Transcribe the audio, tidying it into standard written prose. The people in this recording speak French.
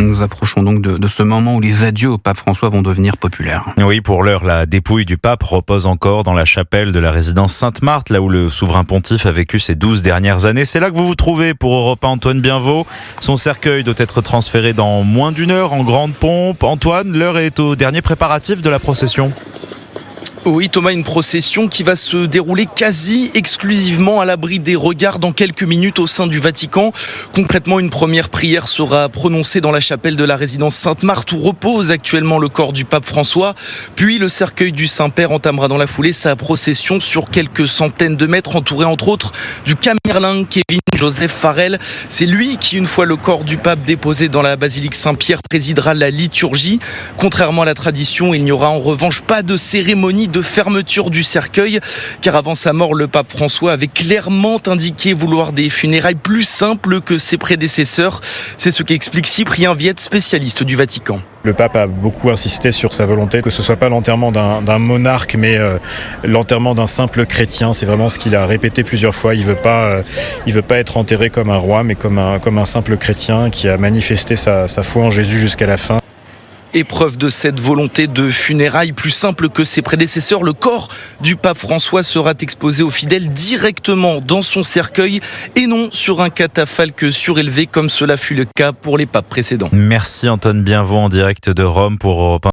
Nous approchons donc de ce moment où les adieux au pape François vont devenir populaires. Oui, pour l'heure, la dépouille du pape repose encore dans la chapelle de la résidence Sainte-Marthe, là où le souverain pontife a vécu ces 12 dernières années. C'est là que vous vous trouvez pour Europe 1, Antoine Bienvaux. Son cercueil doit être transféré dans moins d'une heure en grande pompe. Antoine, l'heure est au dernier préparatif de la procession. Oui Thomas, une procession qui va se dérouler quasi exclusivement à l'abri des regards dans quelques minutes au sein du Vatican. Concrètement, une première prière sera prononcée dans la chapelle de la résidence Sainte-Marthe où repose actuellement le corps du pape François. Puis le cercueil du Saint-Père entamera dans la foulée sa procession sur quelques centaines de mètres, entouré entre autres du Camerlin Kevin Joseph Farrell. C'est lui qui, une fois le corps du pape déposé dans la basilique Saint-Pierre, présidera la liturgie. Contrairement à la tradition, il n'y aura en revanche pas de cérémonie de fermeture du cercueil, car avant sa mort, le pape François avait clairement indiqué vouloir des funérailles plus simples que ses prédécesseurs. C'est ce qu'explique Cyprien Viette, spécialiste du Vatican. Le pape a beaucoup insisté sur sa volonté que ce ne soit pas l'enterrement d'un monarque, mais l'enterrement d'un simple chrétien. C'est vraiment ce qu'il a répété plusieurs fois. Il veut pas être enterré comme un roi, mais comme un simple chrétien qui a manifesté sa foi en Jésus jusqu'à la fin. Épreuve de cette volonté de funérailles plus simple que ses prédécesseurs, le corps du pape François sera exposé aux fidèles directement dans son cercueil et non sur un catafalque surélevé comme cela fut le cas pour les papes précédents. Merci Antoine Bienvaux en direct de Rome pour Europe 1.